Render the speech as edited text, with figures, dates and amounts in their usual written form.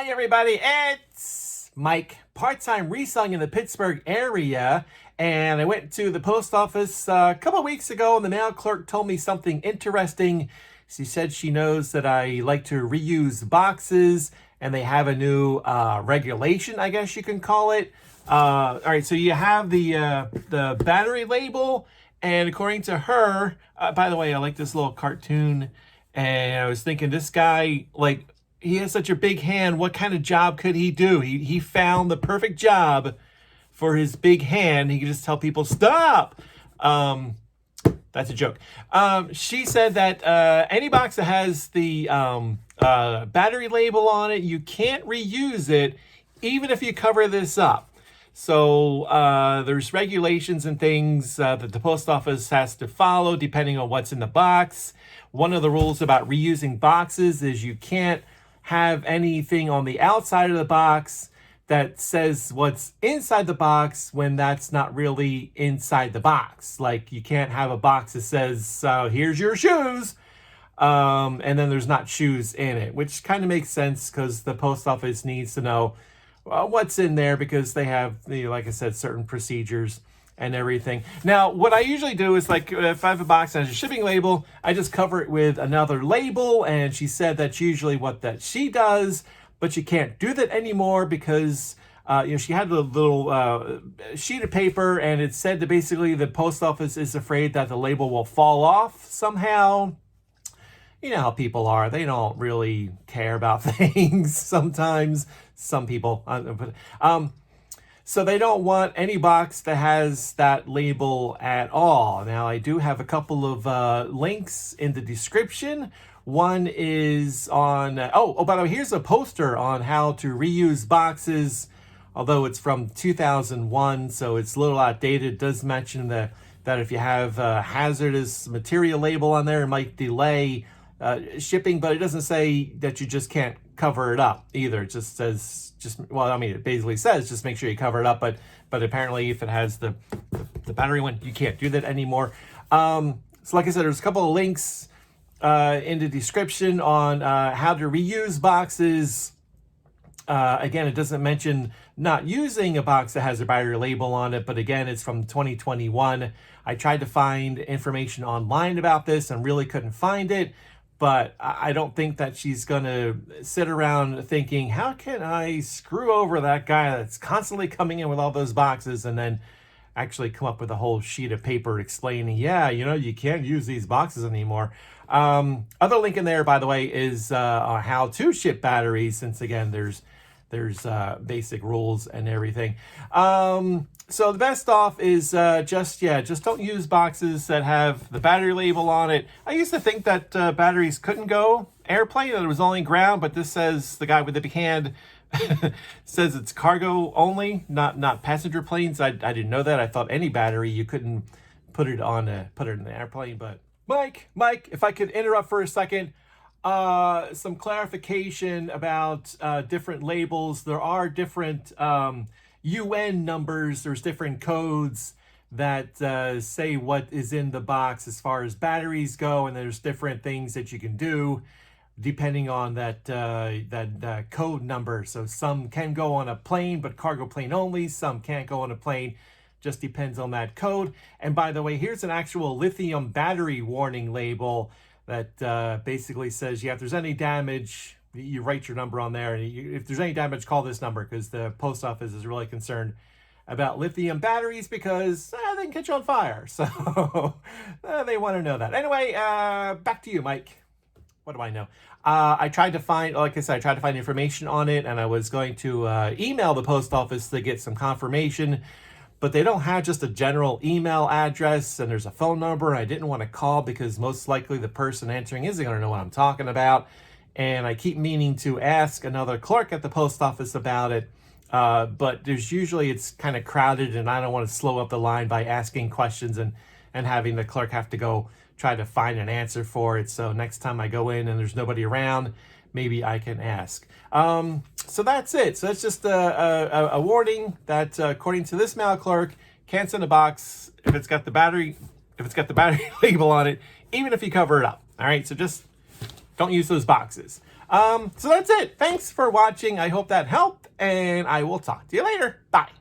Hi, everybody. It's Mike, part-time reselling in the Pittsburgh area. And I went to the post office a couple of weeks ago, and the mail clerk told me something interesting. She said she knows that I like to reuse boxes, and they have a new regulation, I guess you can call it. All right, so you have the battery label, and according to her, by the way, I like this little cartoon, and I was thinking this guy, like, he has such a big hand. What kind of job could he do? He found the perfect job for his big hand. He could just tell people, stop. That's a joke. She said that any box that has the battery label on it, you can't reuse it, even if you cover this up. So there's regulations and things that the post office has to follow depending on what's in the box. One of the rules about reusing boxes is you can't have anything on the outside of the box that says what's inside the box when that's not really inside the box. Like, you can't have a box that says, here's your shoes, and then there's not shoes in it, which kind of makes sense because the post office needs to know what's in there because they have, like I said, certain procedures and everything. Now, what I usually do is, like, if I have a box that has a shipping label, I just cover it with another label, and she said that's usually what that she does, but you can't do that anymore because, she had a little sheet of paper, and it said that basically the post office is afraid that the label will fall off somehow. You know how people are. They don't really care about things sometimes. Some people. So they don't want any box that has that label at all. Now, I do have a couple of links in the description. One is on, by the way, here's a poster on how to reuse boxes, although it's from 2001, so it's a little outdated. It does mention that if you have a hazardous material label on there, it might delay shipping, but it doesn't say that you just can't cover it up either. It just says, it basically says just make sure you cover it up, but apparently if it has the battery one, you can't do that anymore. So like I said, there's a couple of links in the description on how to reuse boxes. Again, it doesn't mention not using a box that has a battery label on it, but again, it's from 2021. I tried to find information online about this and really couldn't find it. But I don't think that she's going to sit around thinking, how can I screw over that guy that's constantly coming in with all those boxes, and then actually come up with a whole sheet of paper explaining, you can't use these boxes anymore. Other link in there, by the way, is how to ship batteries, since, again, there's basic rules and everything. So the best off is just don't use boxes that have the battery label on it. I used to think that batteries couldn't go airplane, that it was only ground, but this says, the guy with the big hand says it's cargo only, not passenger planes. I didn't know that. I thought any battery you couldn't put it in an airplane. But Mike, if I could interrupt for a second. Some clarification about different labels. There are different UN numbers. There's different codes that say what is in the box as far as batteries go, and there's different things that you can do depending on that code number. So some can go on a plane, but cargo plane only. Some can't go on a plane. Just depends on that code. And by the way, here's an actual lithium battery warning label that basically says, if there's any damage, you write your number on there. And if there's any damage, call this number, because the post office is really concerned about lithium batteries because they can catch on fire. So they want to know that. Anyway, back to you, Mike. What do I know? I tried to find, like I said, information on it, and I was going to email the post office to get some confirmation. But they don't have just a general email address, and there's a phone number. I didn't want to call because most likely the person answering isn't going to know what I'm talking about. And I keep meaning to ask another clerk at the post office about it. But it's kind of crowded, and I don't want to slow up the line by asking questions and having the clerk have to go try to find an answer for it. So next time I go in and there's nobody around, maybe I can ask. So that's it. So that's just a warning that according to this mail clerk, can't send a box if it's got the battery label on it, even if you cover it up. All right, so just don't use those boxes. So that's it. Thanks for watching. I hope that helped, and I will talk to you later. Bye.